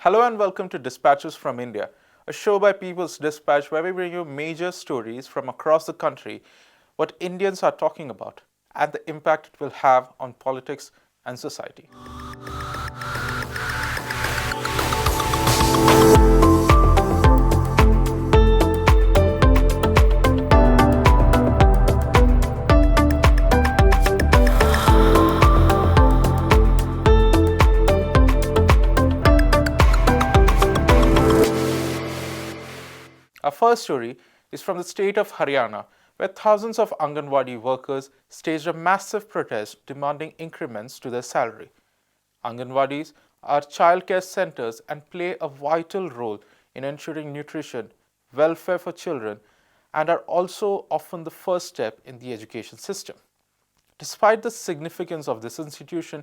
Hello and welcome to Dispatches from India, a show by People's Dispatch where we bring you major stories from across the country, what Indians are talking about, and the impact it will have on politics and society. Our first story is from the state of Haryana, where thousands of Anganwadi workers staged a massive protest demanding increments to their salary. Anganwadis are childcare centers and play a vital role in ensuring nutrition, welfare for children, and are also often the first step in the education system. Despite the significance of this institution,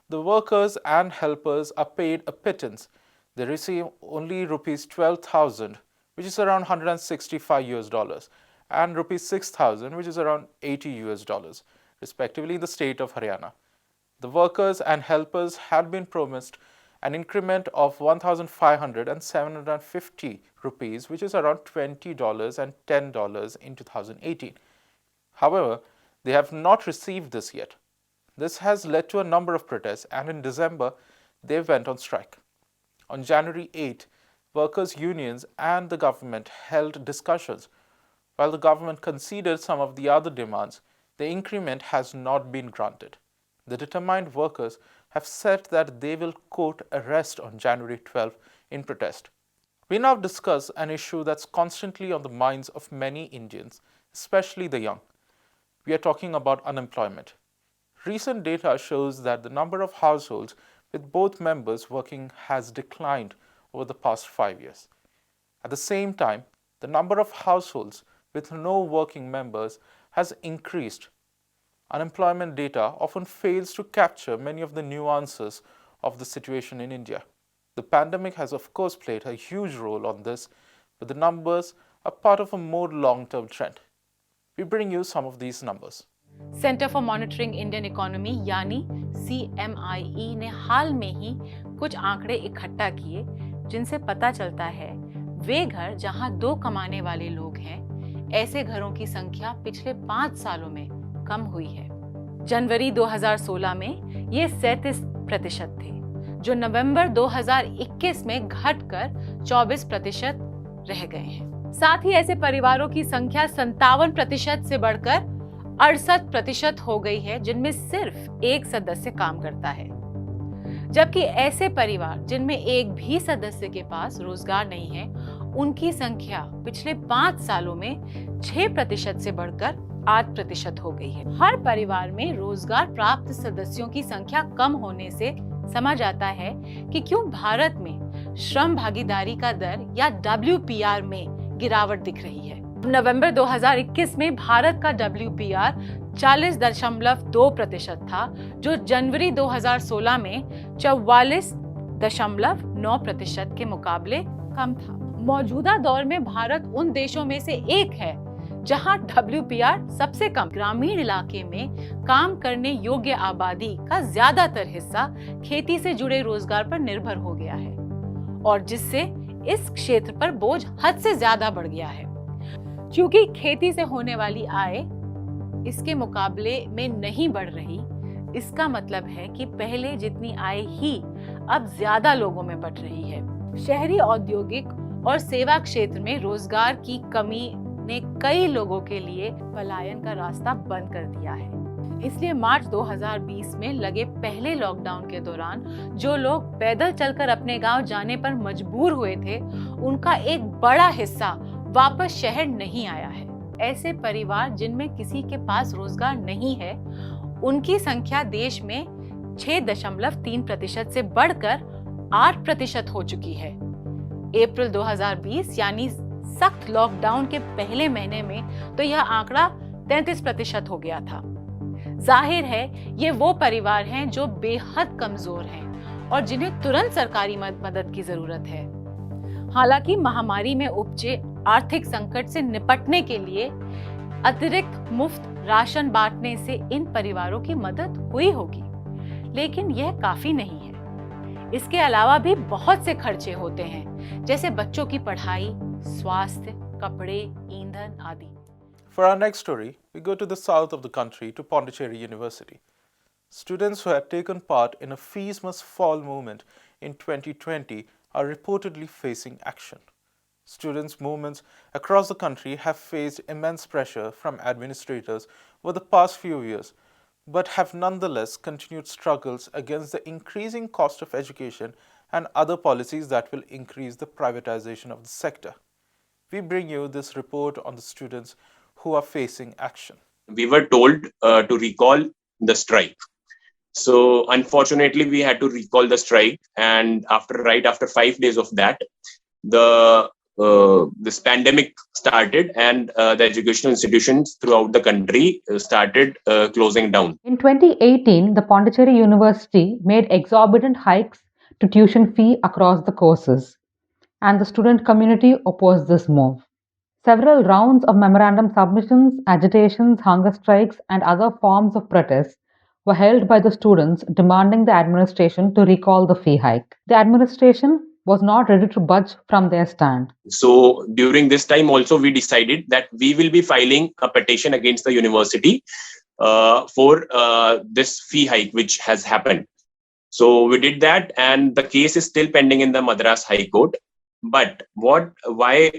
the workers and helpers are paid a pittance. They receive only rupees 12,000, which is around $165, and rupees 6,000, which is around $80, respectively, in the state of Haryana. The workers and helpers had been promised an increment of 1,500 and 750 rupees, which is around $20 and $10 in 2018. However, they have not received this yet. This has led to a number of protests, and in December, they went on strike. On January 8, workers' unions and the government held discussions. While the government conceded some of the other demands, the increment has not been granted. The determined workers have said that they will, quote, arrest on January 12 in protest. We now discuss an issue that's constantly on the minds of many Indians, especially the young. We are talking about unemployment. Recent data shows that the number of households with both members working has declined over the past 5 years. At the same time, the number of households with no working members has increased. Unemployment data often fails to capture many of the nuances of the situation in India. The pandemic has of course played a huge role on this, but the numbers are part of a more long-term trend. We bring you some of these numbers. Centre for monitoring Indian economy यानी CMIE ने हाल में ही कुछ आंकड़े इकट्ठा किए जिनसे पता चलता है वे घर जहां 2 कमाने वाले लोग हैं, ऐसे घरों की संख्या पिछले 5 सालों में कम हुई है। जनवरी 2016 में ये 37% थे, जो नवंबर 2021 में घटकर 24% रह गए हैं। साथ ही ऐसे परिवारों की संख्या 57% से बढ़कर 68% हो गई है, जिनमें सिर्फ एक सदस्य काम करता है। जबकि ऐसे परिवार जिनमें एक भी सदस्य के पास रोजगार नहीं है, उनकी संख्या पिछले 5 सालों में 6% से बढ़कर 8% हो गई है। हर परिवार में रोजगार प्राप्त सदस्यों की संख्या कम होने से समझ आता है कि क्यों भारत में श्रम भागीदारी का दर या WPR में गिरावट दिख रही है। नवंबर 2021 में भारत का WPR 40.2% था, जो जनवरी 2016 में 44.9% के मुकाबले कम था। मौजूदा दौर में भारत उन देशों में से एक है जहां WPR सबसे कम। ग्रामीण इलाके में काम करने योग्य आबादी का ज्यादातर हिस्सा खेती से जुड़े रोजगार पर निर्भर हो गया है और जिससे इस क्षेत्र पर बोझ हद से ज्यादा बढ़ गया है। क्योंकि खेती से होने वाली आय इसके मुकाबले में नहीं बढ़ रही, इसका मतलब है कि पहले जितनी आय ही अब ज्यादा लोगों में बट रही है। शहरी औद्योगिक और सेवा क्षेत्र में रोजगार की कमी ने कई लोगों के लिए पलायन का रास्ता बंद कर दिया है। इसलिए मार्च 2020 में लगे पहले लॉकडाउन के दौरान जो लोग पैदल चलकर अपने गांव जाने पर मजबूर हुए थे, उनका एक बड़ा हिस्सा वापस शहर नहीं आया है। ऐसे परिवार जिनमें किसी के पास रोजगार नहीं है, उनकी संख्या देश में 6.3% से बढ़कर 8% हो चुकी है। अप्रैल 2020 यानी सख्त लॉकडाउन के पहले महीने में तो यह आंकड़ा 33% हो गया था। जाहिर है ये वो परिवार हैं जो बेहद कमजोर हैं और जिन्हें तुरंत सरकारी मदद की जरूरत है। हालांकि महामारी में उपजे आर्थिक संकट से निपटने के लिए अतिरिक्त मुफ्त राशन बांटने से इन परिवारों की मदद हुई होगी, लेकिन यह काफी नहीं है। इसके अलावा भी बहुत से खर्चे होते हैं, जैसे बच्चों की पढ़ाई, स्वास्थ्य, कपड़े, ईंधन आदि। For our next story, we go to the south of the country to Pondicherry University. Students who had taken part in a fees must fall movement in 2020 are reportedly facing action. Students' movements across the country have faced immense pressure from administrators over the past few years, but have nonetheless continued struggles against the increasing cost of education and other policies that will increase the privatization of the sector. We bring you this report on the students who are facing action. We were told to recall the strike. So unfortunately, we had to recall the strike, and after 5 days of that, this pandemic started, and the educational institutions throughout the country started closing down. In 2018, the Pondicherry University made exorbitant hikes to tuition fee across the courses, and the student community opposed this move. Several rounds of memorandum submissions, agitations, hunger strikes, and other forms of protest were held by the students demanding the administration to recall the fee hike. The administration was not ready to budge from their stand. So during this time also, we decided that we will be filing a petition against the university for this fee hike which has happened. So we did that, and the case is still pending in the Madras High Court. But why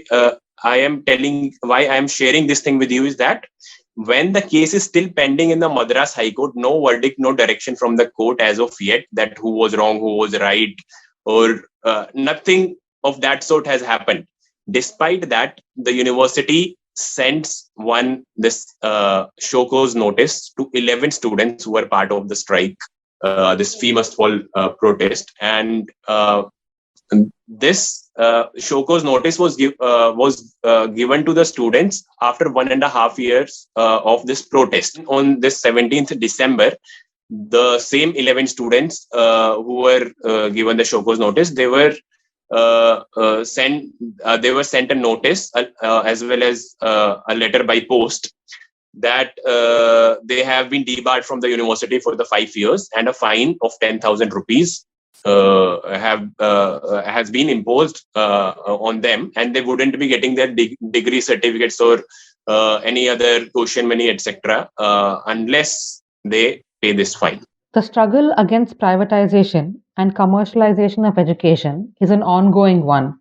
I am sharing this thing with you is that when the case is still pending in the Madras High Court, no verdict, no direction from the court as of yet that who was wrong, who was right, or nothing of that sort has happened. Despite that, the university sends this show cause notice to 11 students who were part of the strike, this fee must fall protest, and this show cause notice was given to the students after 1.5 years of this protest. On this 17th December, the same 11 students who were given the show cause notice, they were sent a notice as well as a letter by post that they have been debarred from the university for the 5 years, and a fine of 10,000 rupees has been imposed on them, and they wouldn't be getting their degree certificates or any other tuition money, etc., unless they pay this fine. The struggle against privatization and commercialization of education is an ongoing one,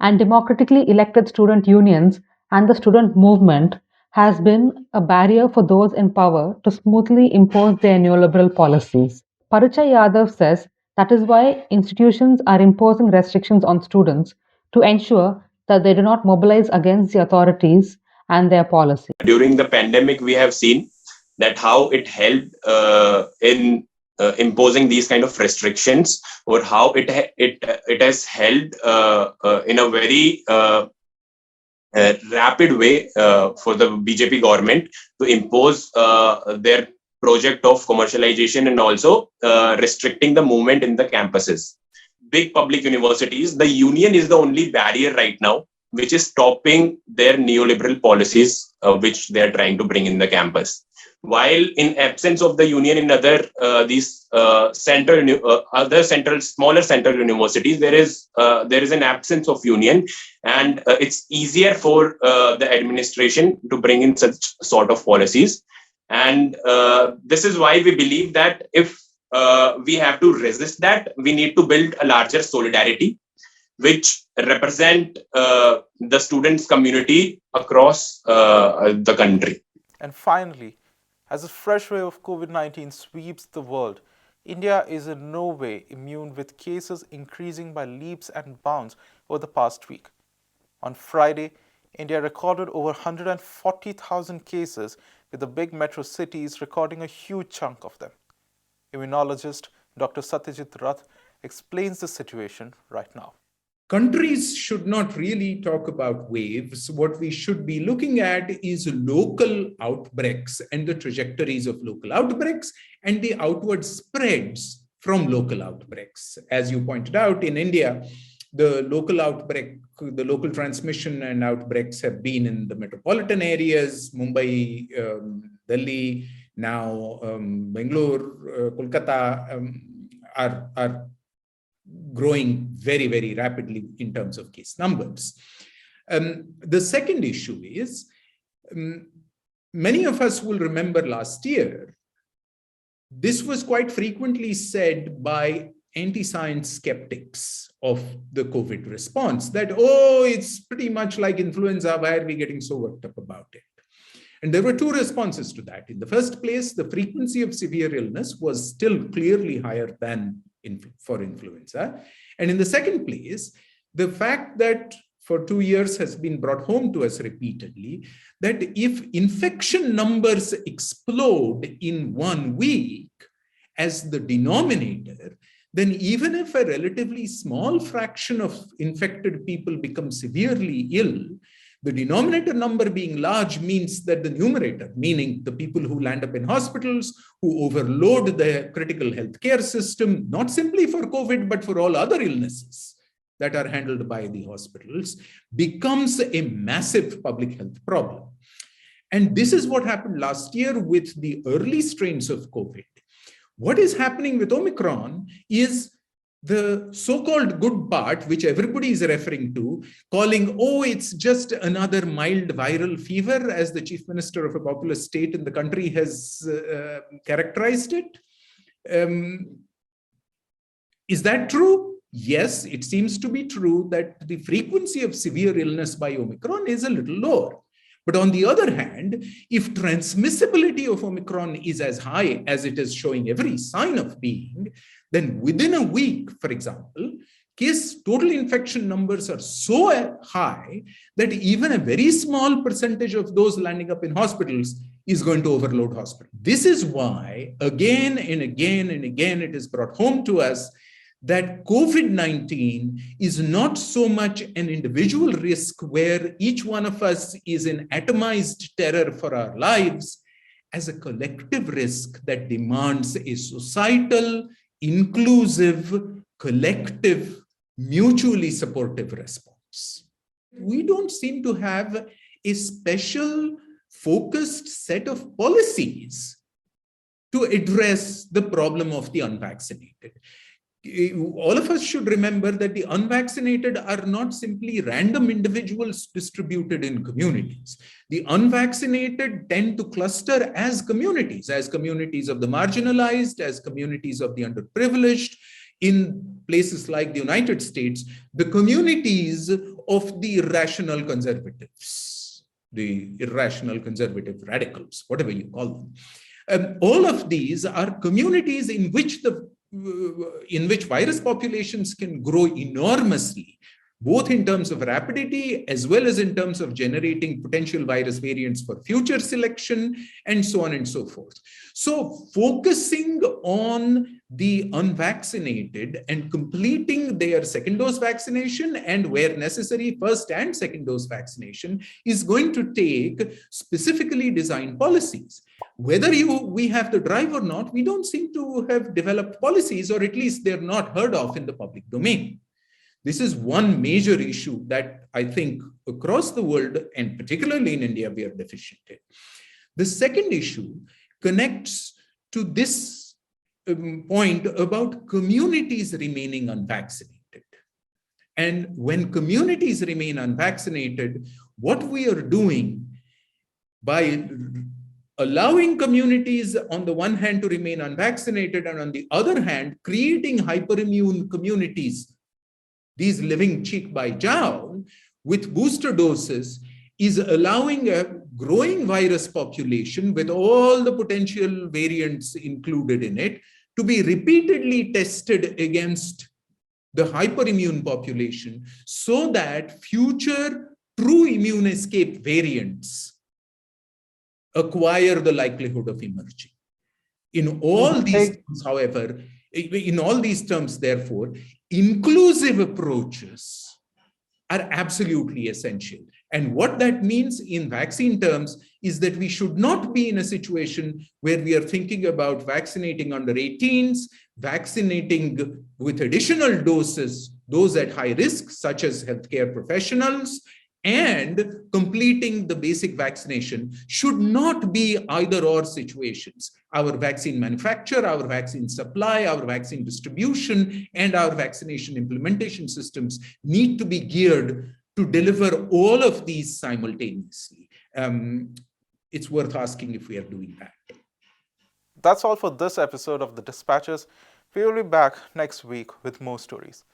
and democratically elected student unions and the student movement has been a barrier for those in power to smoothly impose their neoliberal policies. Parichay Yadav says that is why institutions are imposing restrictions on students to ensure that they do not mobilize against the authorities and their policies. During the pandemic, we have seen that how it helped in imposing these kind of restrictions, or how it has helped in a very rapid way for the BJP government to impose their project of commercialization and also restricting the movement in the campuses. Big public universities, the union is the only barrier right now which is stopping their neoliberal policies which they are trying to bring in the campus. While in absence of the union in other smaller central universities, there is an absence of union, and it's easier for the administration to bring in such sort of policies. And this is why we believe that if we have to resist that, we need to build a larger solidarity which represent the students community across the country. And finally, as a fresh wave of COVID-19 sweeps the world, India is in no way immune, with cases increasing by leaps and bounds over the past week. On Friday, India recorded over 140,000 cases, with the big metro cities recording a huge chunk of them. Immunologist Dr. Satyajit Rath explains the situation right now. Countries should not really talk about waves. What we should be looking at is local outbreaks and the trajectories of local outbreaks and the outward spreads from local outbreaks. As you pointed out, in India, the local transmission and outbreaks have been in the metropolitan areas, Mumbai, Delhi, now Bangalore, Kolkata are growing very, very rapidly in terms of case numbers. The second issue is, many of us will remember last year, this was quite frequently said by anti-science skeptics of the COVID response, that, oh, it's pretty much like influenza, why are we getting so worked up about it? And there were two responses to that. In the first place, the frequency of severe illness was still clearly higher than for influenza. And in the second place, the fact that for 2 years has been brought home to us repeatedly, that if infection numbers explode in 1 week as the denominator, then even if a relatively small fraction of infected people become severely ill, the denominator number being large means that the numerator, meaning the people who land up in hospitals, who overload the critical healthcare system, not simply for COVID, but for all other illnesses that are handled by the hospitals, becomes a massive public health problem. And this is what happened last year with the early strains of COVID. What is happening with Omicron is the so-called good part, which everybody is referring to, calling, oh, it's just another mild viral fever, as the chief minister of a populous state in the country has characterized it. Is that true? Yes, it seems to be true that the frequency of severe illness by Omicron is a little lower. But on the other hand, if transmissibility of Omicron is as high as it is showing every sign of being, then within a week, for example, total infection numbers are so high that even a very small percentage of those landing up in hospitals is going to overload hospitals. This is why again and again and again it is brought home to us that COVID-19 is not so much an individual risk where each one of us is in atomized terror for our lives, as a collective risk that demands a societal, inclusive, collective, mutually supportive response. We don't seem to have a special focused set of policies to address the problem of the unvaccinated. All of us should remember that the unvaccinated are not simply random individuals distributed in communities. The unvaccinated tend to cluster as communities of the marginalized, as communities of the underprivileged. In places like the United States, the communities of the irrational conservatives, the irrational conservative radicals, whatever you call them. All of these are communities in which virus populations can grow enormously, both in terms of rapidity as well as in terms of generating potential virus variants for future selection, and so on and so forth. So focusing on the unvaccinated and completing their second dose vaccination, and where necessary, first and second dose vaccination, is going to take specifically designed policies. Whether we have the drive or not, we don't seem to have developed policies, or at least they're not heard of in the public domain. This is one major issue that I think across the world, and particularly in India, we are deficient in. The second issue connects to this point about communities remaining unvaccinated. And when communities remain unvaccinated, what we are doing by allowing communities on the one hand to remain unvaccinated, and on the other hand, creating hyperimmune communities, these living cheek by jowl with booster doses, is allowing a growing virus population with all the potential variants included in it to be repeatedly tested against the hyperimmune population, so that future true immune escape variants acquire the likelihood of emerging. In all these terms, however, therefore, inclusive approaches are absolutely essential. And what that means in vaccine terms is that we should not be in a situation where we are thinking about vaccinating under 18s, vaccinating with additional doses, those at high risk, such as healthcare professionals, and completing the basic vaccination should not be either or situations. Our vaccine manufacture, our vaccine supply, our vaccine distribution, and our vaccination implementation systems need to be geared to deliver all of these simultaneously. It's worth asking if we are doing that. That's all for this episode of The Dispatches. We will be back next week with more stories.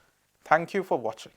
Thank you for watching.